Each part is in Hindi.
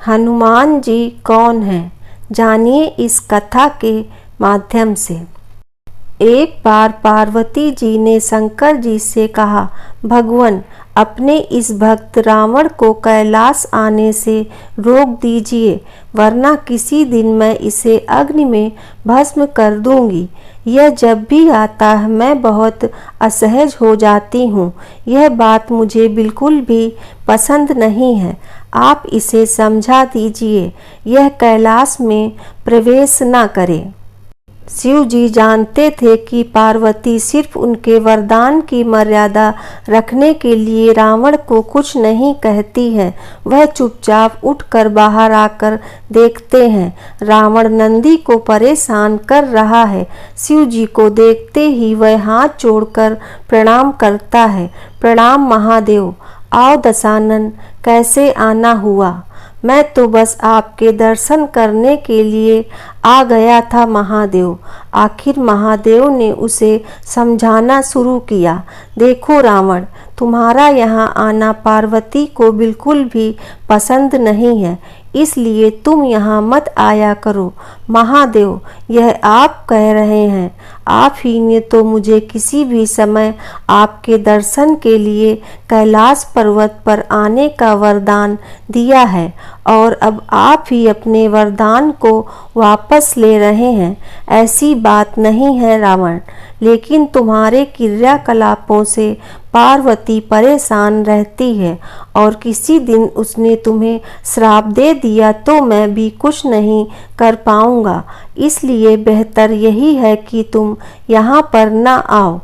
हनुमान जी कौन हैं, जानिए इस कथा के माध्यम से। एक बार पार्वती जी ने शंकर जी से कहा, भगवान अपने इस भक्त रावण को कैलाश आने से रोक दीजिए, वरना किसी दिन मैं इसे अग्नि में भस्म कर दूंगी। यह जब भी आता है मैं बहुत असहज हो जाती हूँ। यह बात मुझे बिल्कुल भी पसंद नहीं है। आप इसे समझा दीजिए, यह कैलाश में प्रवेश न करे। शिव जी जानते थे कि पार्वती सिर्फ उनके वरदान की मर्यादा रखने के लिए रावण को कुछ नहीं कहती है। वह चुपचाप उठकर बाहर आकर देखते हैं, रावण नंदी को परेशान कर रहा है। शिव जी को देखते ही वह हाथ जोड़कर प्रणाम करता है। प्रणाम महादेव। आओ दशानन, कैसे आना हुआ? मैं तो बस आपके दर्शन करने के लिए आ गया था महादेव। आखिर महादेव ने उसे समझाना शुरू किया, देखो रावण, तुम्हारा यहाँ आना पार्वती को बिल्कुल भी पसंद नहीं है, इसलिए तुम यहाँ मत आया करो। महादेव, यह आप कह रहे हैं? आप ही ने तो मुझे किसी भी समय आपके दर्शन के लिए कैलाश पर्वत पर आने का वरदान दिया है, और अब आप ही अपने वरदान को वापस ले रहे हैं। ऐसी बात नहीं है रावण, लेकिन तुम्हारे क्रियाकलापों से पार्वती परेशान रहती है, और किसी दिन उसने तुम्हें श्राप दे दिया तो मैं भी कुछ नहीं कर पाऊंगा। इसलिए बेहतर यही है कि तुम यहाँ पर न आओ,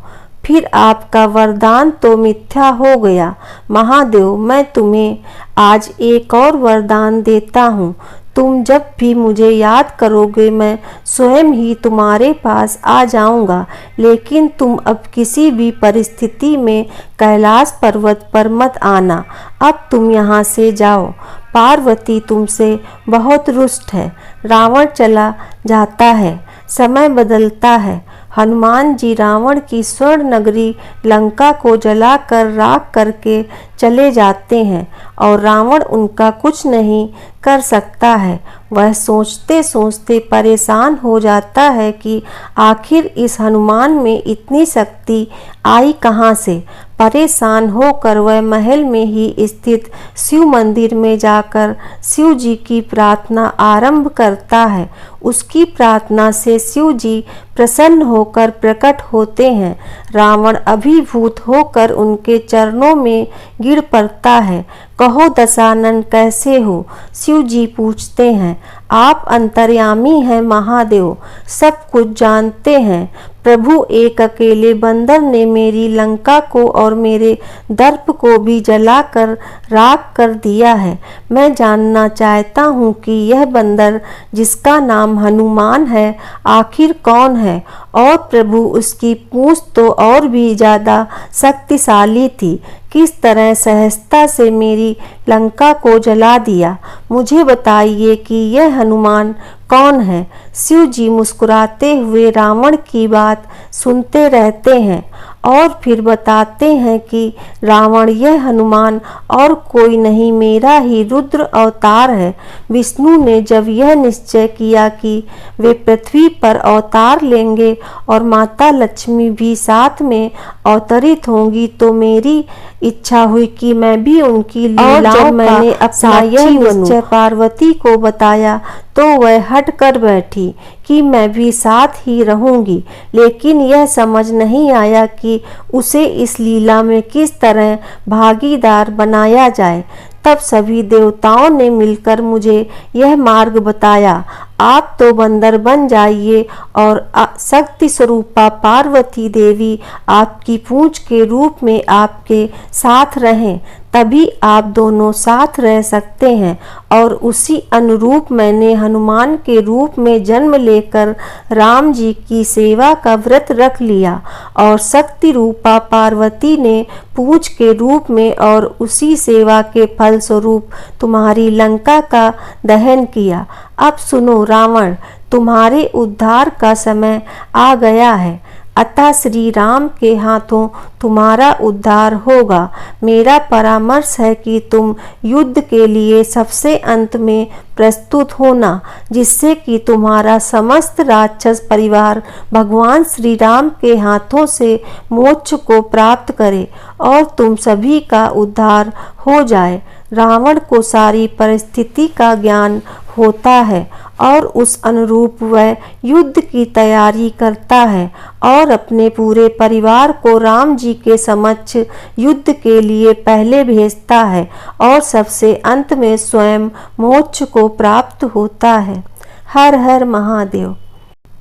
फिर आपका वरदान तो मिथ्या हो गया। महादेव, मैं तुम्हें आज एक और वरदान देता हूँ। तुम जब भी मुझे याद करोगे मैं स्वयं ही तुम्हारे पास आ जाऊंगा, लेकिन तुम अब किसी भी परिस्थिति में कैलाश पर्वत पर मत आना। अब तुम यहाँ से जाओ। पार्वती तुमसे बहुत रुष्ट है। रावण चला जाता है। समय बदलता है। हनुमान जी रावण की स्वर्ण नगरी लंका को जलाकर राख करके चले जाते हैं, और रावण उनका कुछ नहीं कर सकता है। वह सोचते सोचते परेशान हो जाता है कि आखिर इस हनुमान में इतनी शक्ति आई कहाँ से। परेशान होकर वह महल में ही स्थित शिव मंदिर में जाकर शिव जी की प्रार्थना आरंभ करता है। उसकी प्रार्थना से शिव जी प्रसन्न होकर प्रकट होते हैं। रावण अभिभूत होकर उनके चरणों में गिर पड़ता है। कहो दशानन, कैसे हो? शिव जी पूछते हैं। आप अंतर्यामी हैं महादेव, सब कुछ जानते हैं। प्रभु, एक अकेले बंदर ने मेरी लंका को और मेरे दर्प को भी जलाकर राख कर दिया है। मैं जानना चाहता हूँ कि यह बंदर जिसका नाम हनुमान है आखिर कौन है? और प्रभु, उसकी पूंछ तो और भी ज़्यादा शक्तिशाली थी। किस तरह सहजता से मेरी लंका को जला दिया? मुझे बताइए कि यह हनुमान कौन है? शिव जी मुस्कुराते हुए रावण की बात सुनते रहते हैं और फिर बताते हैं कि रावण, यह हनुमान और कोई नहीं, मेरा ही रुद्र अवतार है। विष्णु ने जब यह निश्चय किया कि वे पृथ्वी पर अवतार लेंगे और माता लक्ष्मी भी साथ में अवतरित होंगी, तो मेरी इच्छा हुई कि मैं भी उनकी लीलाओं मैंने अपना यह निश्चय पार्वती को बताया, तो वह हट कर बैठी कि मैं भी साथ ही रहूंगी। लेकिन यह समझ नहीं आया कि उसे इस लीला में किस तरह भागीदार बनाया जाए। तब सभी देवताओं ने मिलकर मुझे यह मार्ग बताया। आप तो बंदर बन जाइए और शक्ति स्वरूपा पार्वती देवी आपकी पूंछ के रूप में आपके साथ रहें, तभी आप दोनों साथ रह सकते हैं। और उसी अनुरूप मैंने हनुमान के रूप में जन्म लेकर राम जी की सेवा का व्रत रख लिया, और शक्ति रूपा पार्वती ने पूंछ के रूप में और उसी सेवा के फल स्वरूप तुम्हारी लंका का दहन किया। अब सुनो रावण, तुम्हारे उद्धार का समय आ गया है। अतः श्री राम के हाथों तुम्हारा उद्धार होगा। मेरा परामर्श है कि तुम युद्ध के लिए सबसे अंत में प्रस्तुत होना, जिससे कि तुम्हारा समस्त राक्षस परिवार भगवान श्री राम के हाथों से मोक्ष को प्राप्त करे और तुम सभी का उद्धार हो जाए। रावण को सारी परिस्थिति का ज्ञान होता है और उस अनुरूप वह युद्ध की तैयारी करता है और अपने पूरे परिवार को राम जी के समक्ष युद्ध के लिए पहले भेजता है और सबसे अंत में स्वयं मोक्ष को प्राप्त होता है। हर हर महादेव।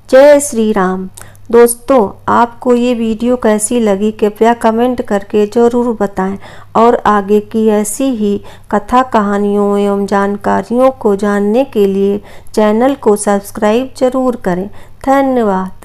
जय श्री राम। दोस्तों, आपको ये वीडियो कैसी लगी कृपया कमेंट करके ज़रूर बताएं और आगे की ऐसी ही कथा कहानियों एवं जानकारियों को जानने के लिए चैनल को सब्सक्राइब जरूर करें। धन्यवाद।